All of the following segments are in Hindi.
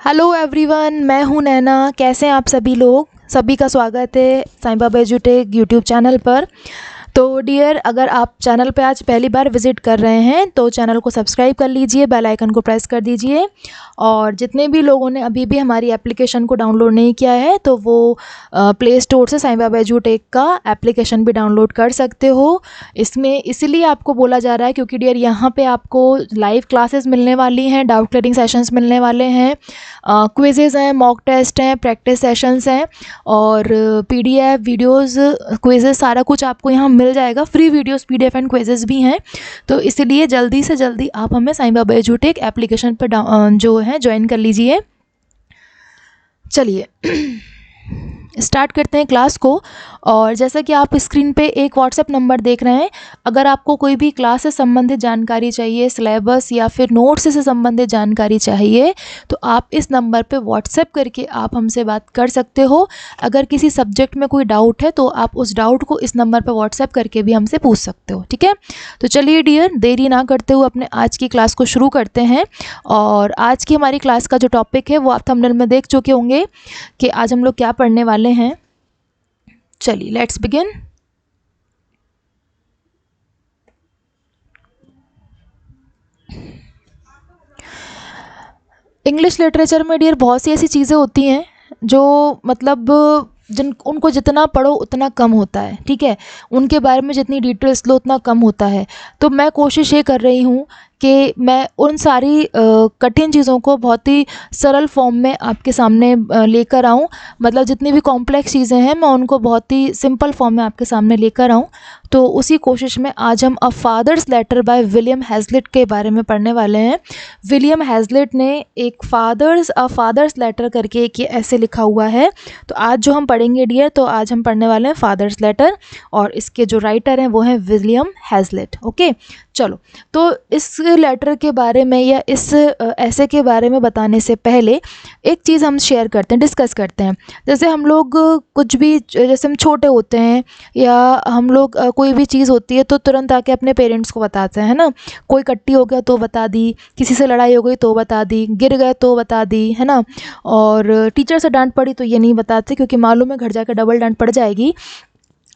हेलो एवरीवन, मैं हूं नैना। कैसे हैं आप सभी लोग? सभी का स्वागत है साईं बाबा एजुटेक यूट्यूब चैनल पर। तो डियर, अगर आप चैनल पे आज पहली बार विज़िट कर रहे हैं तो चैनल को सब्सक्राइब कर लीजिए, बेल आइकन को प्रेस कर दीजिए। और जितने भी लोगों ने अभी भी हमारी एप्लीकेशन को डाउनलोड नहीं किया है तो वो प्ले स्टोर से साईं बाबा एजुटेक का एप्लीकेशन भी डाउनलोड कर सकते हो। इसमें इसलिए आपको बोला जा रहा है क्योंकि डियर यहाँ पे आपको लाइव क्लासेस मिलने वाली हैं, डाउट क्लियरिंग सेशंस मिलने वाले हैं, क्विजेज़ हैं, मॉक टेस्ट हैं, प्रैक्टिस सेशंस हैं और पीडीएफ वीडियोस, क्विजेज़, सारा कुछ आपको यहाँ मिल जाएगा। Free videos, PDF and quizzes भी हैं। तो इसलिए जल्दी से जल्दी आप हमें साईं बाबा एजुटेक एप्लीकेशन पर जो है ज्वाइन कर लीजिए। चलिए स्टार्ट करते हैं क्लास को। और जैसा कि आप स्क्रीन पे एक व्हाट्सएप नंबर देख रहे हैं, अगर आपको कोई भी क्लास से संबंधित जानकारी चाहिए, सिलेबस या फिर नोट्स से संबंधित जानकारी चाहिए, तो आप इस नंबर पे व्हाट्सएप करके आप हमसे बात कर सकते हो। अगर किसी सब्जेक्ट में कोई डाउट है तो आप उस डाउट को इस नंबर पर व्हाट्सएप करके भी हमसे पूछ सकते हो, ठीक है। तो चलिए डियर, देरी ना करते हुए अपने आज की क्लास को शुरू करते हैं। और आज की हमारी क्लास का जो टॉपिक है वो आप थंबनेल में देख चुके होंगे कि आज हम लोग क्या पढ़ने वाले हैं। चलिए लेट्स बिगिन। इंग्लिश लिटरेचर में डियर बहुत सी ऐसी चीज़ें होती हैं जो मतलब उनको जितना पढ़ो उतना कम होता है, ठीक है। उनके बारे में जितनी डिटेल्स लो उतना कम होता है। तो मैं कोशिश ये कर रही हूँ कि मैं उन सारी कठिन चीज़ों को बहुत ही सरल फॉर्म में आपके सामने लेकर आऊँ। मतलब जितनी भी कॉम्प्लेक्स चीज़ें हैं मैं उनको बहुत ही सिंपल फॉर्म में आपके सामने लेकर आऊँ। तो उसी कोशिश में आज हम अ फादर्स लेटर बाय विलियम हैज़लिट के बारे में पढ़ने वाले हैं। विलियम हैज़लिट ने एक फादर्स लेटर करके एक ऐसे लिखा हुआ है। तो आज जो हम पढ़ेंगे डियर, तो आज हम पढ़ने वाले हैं फादर्स लेटर और इसके जो राइटर हैं वो हैं विलियम हैज़लिट। ओके, चलो। तो इस लेटर के बारे में या इस ऐसे के बारे में बताने से पहले एक चीज़ हम शेयर करते हैं, डिस्कस करते हैं। जैसे हम लोग कुछ भी, जैसे हम छोटे होते हैं या हम लोग कोई भी चीज़ होती है तो तुरंत आके अपने पेरेंट्स को बताते हैं ना। कोई कट्टी हो गया तो बता दी, किसी से लड़ाई हो गई तो बता दी, गिर गए तो बता दी, है ना। और टीचर से डांट पड़ी तो ये नहीं बताते क्योंकि मालूम है घर जाकर डबल डांट पड़ जाएगी।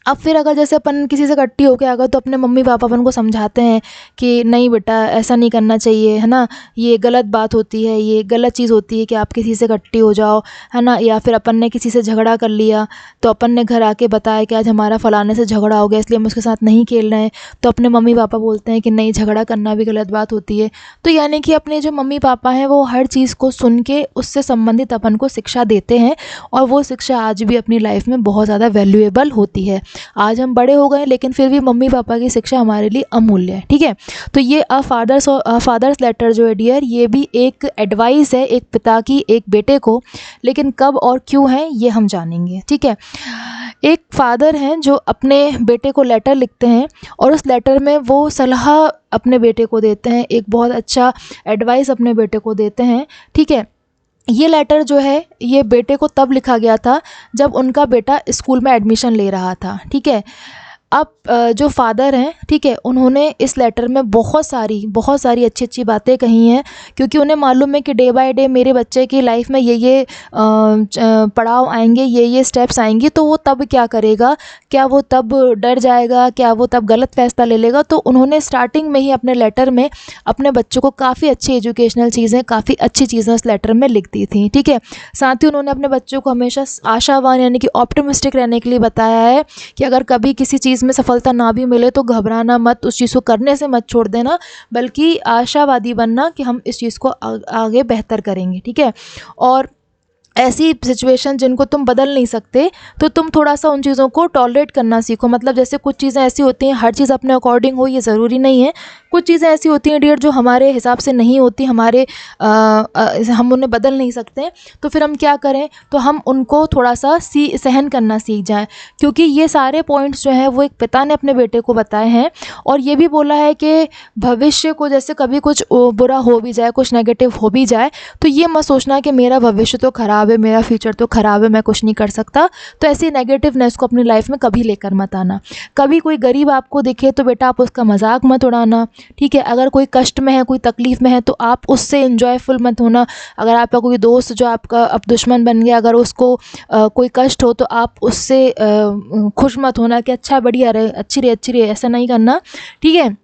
अब फिर अगर जैसे अपन किसी से कट्टी होके आ गए तो अपने मम्मी पापा अपन को समझाते हैं कि नहीं बेटा ऐसा नहीं करना चाहिए, है ना, ये गलत बात होती है, ये गलत चीज़ होती है कि आप किसी से कट्टी हो जाओ, है ना। या फिर अपन ने किसी से झगड़ा कर लिया तो अपन ने घर आके बताया कि आज हमारा फलाने से झगड़ा हो गया इसलिए हम उसके साथ नहीं खेल रहे हैं, तो अपने मम्मी पापा बोलते हैं कि नहीं, झगड़ा करना भी गलत बात होती है। तो यानी कि अपने जो मम्मी पापा हैं वो हर चीज़ को सुन के उससे संबंधित अपन को शिक्षा देते हैं और वो शिक्षा आज भी अपनी लाइफ में बहुत ज़्यादा वैल्यूएबल होती है। आज हम बड़े हो गए लेकिन फिर भी मम्मी पापा की शिक्षा हमारे लिए अमूल्य है, ठीक है। तो ये अ फादर्स लेटर जो है डियर, ये भी एक एडवाइस है एक पिता की एक बेटे को, लेकिन कब और क्यों है ये हम जानेंगे, ठीक है। एक फादर हैं जो अपने बेटे को लेटर लिखते हैं और उस लेटर में वो सलाह अपने बेटे को देते हैं, एक बहुत अच्छा एडवाइस अपने बेटे को देते हैं, ठीक है। ये लेटर जो है ये बेटे को तब लिखा गया था जब उनका बेटा स्कूल में एडमिशन ले रहा था, ठीक है। अब जो फादर हैं, ठीक है, उन्होंने इस लेटर में बहुत सारी अच्छी अच्छी बातें कही हैं क्योंकि उन्हें मालूम है कि डे बाय डे मेरे बच्चे की लाइफ में ये पड़ाव आएंगे, ये स्टेप्स आएंगी। तो वो तब क्या करेगा, क्या वो तब डर जाएगा, क्या वो तब गलत फैसला ले लेगा। तो उन्होंने स्टार्टिंग में ही अपने लेटर में अपने बच्चों को काफ़ी अच्छी एजुकेशनल चीज़ें, काफ़ी अच्छी चीज़ें उस लेटर में लिख दी थी, ठीक है। साथ ही उन्होंने अपने बच्चों को हमेशा आशावान यानी कि ऑप्टिमिस्टिक रहने के लिए बताया है कि अगर कभी किसी चीज़ में सफलता ना भी मिले तो घबराना मत, उस चीज़ को करने से मत छोड़ देना, बल्कि आशावादी बनना कि हम इस चीज़ को आगे बेहतर करेंगे, ठीक है। और ऐसी सिचुएशन जिनको तुम बदल नहीं सकते तो तुम थोड़ा सा उन चीज़ों को टॉलरेट करना सीखो। मतलब जैसे कुछ चीज़ें ऐसी होती हैं, हर चीज़ अपने अकॉर्डिंग हो ये ज़रूरी नहीं है। कुछ चीज़ें ऐसी होती हैं डियर जो हमारे हिसाब से नहीं होती, हम उन्हें बदल नहीं सकते। तो फिर हम क्या करें, तो हम उनको थोड़ा सा सहन करना सीख जाएं क्योंकि ये सारे पॉइंट्स जो हैं वो एक पिता ने अपने बेटे को बताए हैं। और ये भी बोला है कि भविष्य को जैसे कभी कुछ बुरा हो भी जाए, कुछ नेगेटिव हो भी जाए, तो ये मत सोचना कि मेरा भविष्य तो ख़राब ख़राब है, मेरा फ्यूचर तो ख़राब है, मैं कुछ नहीं कर सकता। तो ऐसी नेगेटिवनेस को अपनी लाइफ में कभी लेकर मत आना। कभी कोई गरीब आपको दिखे तो बेटा आप उसका मजाक मत उड़ाना, ठीक है। अगर कोई कष्ट में है, कोई तकलीफ़ में है, तो आप उससे इन्जॉयफुल मत होना। अगर आपका कोई दोस्त जो आपका अब दुश्मन बन गया, अगर उसको कोई कष्ट हो तो आप उससे खुश मत होना कि अच्छा बढ़िया रहे, अच्छी रहे, ऐसा नहीं करना, ठीक है।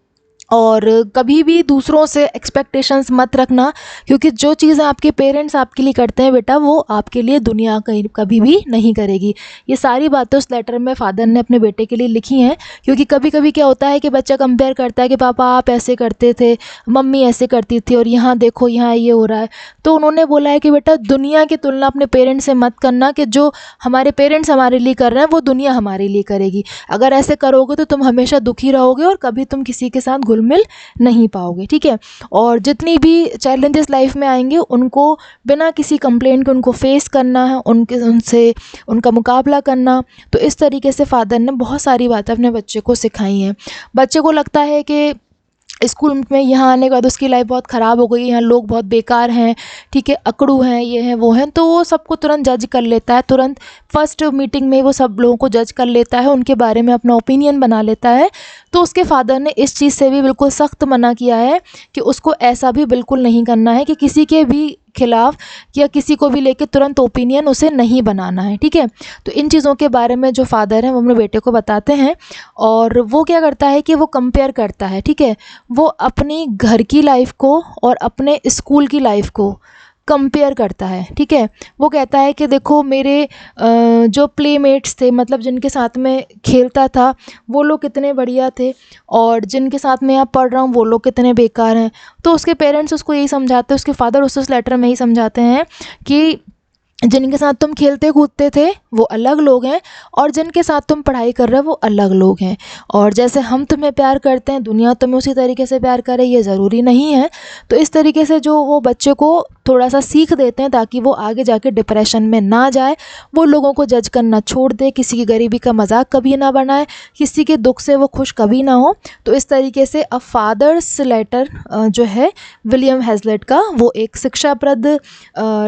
और कभी भी दूसरों से एक्सपेक्टेशंस मत रखना, क्योंकि जो चीज़ें आपके पेरेंट्स आपके लिए करते हैं बेटा, वो आपके लिए दुनिया कभी भी नहीं करेगी। ये सारी बातें उस लेटर में फ़ादर ने अपने बेटे के लिए लिखी हैं, क्योंकि कभी कभी क्या होता है कि बच्चा कंपेयर करता है कि पापा आप ऐसे करते थे, मम्मी ऐसे करती थी, और यहाँ देखो यहाँ ये हो रहा है। तो उन्होंने बोला है कि बेटा दुनिया की तुलना अपने पेरेंट्स से मत करना, कि जो हमारे पेरेंट्स हमारे लिए कर रहे हैं वो दुनिया हमारे लिए करेगी। अगर ऐसे करोगे तो तुम हमेशा दुखी रहोगे और कभी तुम किसी के साथ मिल नहीं पाओगे, ठीक है। और जितनी भी चैलेंजेस लाइफ में आएंगे उनको बिना किसी कंप्लेंट के उनको फेस करना है, उनसे उनका मुकाबला करना। तो इस तरीके से फादर ने बहुत सारी बातें अपने बच्चे को सिखाई हैं। बच्चे को लगता है कि स्कूल में यहाँ आने के बाद उसकी लाइफ बहुत ख़राब हो गई, यहाँ लोग बहुत बेकार हैं, ठीक है, अकड़ू हैं, ये हैं वो हैं, तो वो सबको तुरंत जज कर लेता है। तुरंत फर्स्ट मीटिंग में वो सब लोगों को जज कर लेता है, उनके बारे में अपना ओपिनियन बना लेता है। तो उसके फादर ने इस चीज़ से भी बिल्कुल सख्त मना किया है कि उसको ऐसा भी बिल्कुल नहीं करना है कि किसी के भी खिलाफ या किसी को भी लेके तुरंत ओपिनियन उसे नहीं बनाना है, ठीक है। तो इन चीज़ों के बारे में जो फादर हैं वो अपने बेटे को बताते हैं, और वो क्या करता है कि वो कंपेयर करता है, ठीक है। वो अपनी घर की लाइफ को और अपने स्कूल की लाइफ को कंपेयर करता है, ठीक है। वो कहता है कि देखो मेरे जो प्लेमेट्स थे, मतलब जिनके साथ में खेलता था, वो लोग कितने बढ़िया थे, और जिनके साथ में यहाँ पढ़ रहा हूँ वो लोग कितने बेकार हैं। तो उसके पेरेंट्स उसको यही समझाते हैं, उसके फादर उस लेटर में ही समझाते हैं कि जिनके साथ तुम खेलते कूदते थे वो अलग लोग हैं, और जिनके साथ तुम पढ़ाई कर रहे हो वो अलग लोग हैं। और जैसे हम तुम्हें प्यार करते हैं, दुनिया तुम्हें उसी तरीके से प्यार करे, ये ज़रूरी नहीं है। तो इस तरीके से जो वो बच्चे को थोड़ा सा सीख देते हैं ताकि वो आगे जाके डिप्रेशन में ना जाए, वो लोगों को जज करना छोड़ दे, किसी की गरीबी का मजाक कभी ना बनाए, किसी के दुख से वो खुश कभी ना हो। तो इस तरीके से अ फादर्स लेटर जो है विलियम हेज़लेट का, वो एक शिक्षाप्रद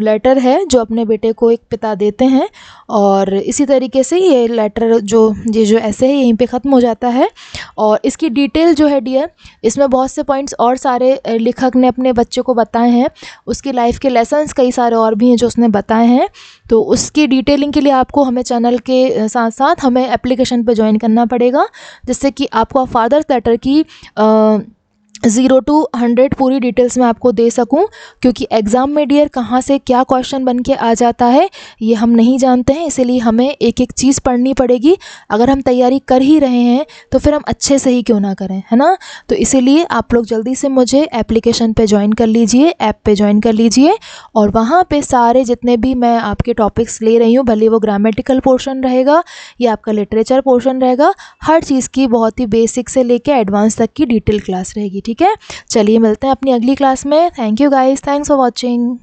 लेटर है जो अपने बेटे को एक पिता देते हैं। और इसी तरीके से ये लेटर ये जो ऐसे है यहीं पे ख़त्म हो जाता है। और इसकी डिटेल जो है डियर, इसमें बहुत से पॉइंट्स और सारे लेखक ने अपने बच्चे को बताए हैं, उसकी लाइफ के लेसन्स कई सारे और भी हैं जो उसने बताए हैं। तो उसकी डिटेलिंग के लिए आपको हमें चैनल के साथ साथ हमें एप्लीकेशन पे ज्वाइन करना पड़ेगा, जिससे कि आपको फादर्स लेटर की 0 to 100 पूरी डिटेल्स में आपको दे सकूं, क्योंकि एग्ज़ाम में डियर कहाँ से क्या क्वेश्चन बन के आ जाता है ये हम नहीं जानते हैं, इसीलिए हमें एक एक चीज़ पढ़नी पड़ेगी। अगर हम तैयारी कर ही रहे हैं तो फिर हम अच्छे से ही क्यों ना करें, है ना। तो इसीलिए आप लोग जल्दी से मुझे एप्लीकेशन पे ज्वाइन कर लीजिए, ऐप पे ज्वाइन कर लीजिए, और वहाँ पे सारे जितने भी मैं आपके टॉपिक्स ले रही हूँ, भले वो ग्रामेटिकल पोर्शन रहेगा या आपका लिटरेचर पोर्शन रहेगा, हर चीज़ की बहुत ही बेसिक से लेके एडवांस तक की डिटेल क्लास रहेगी, ठीक है। चलिए मिलते हैं अपनी अगली क्लास में। Thank you guys, thanks for watching.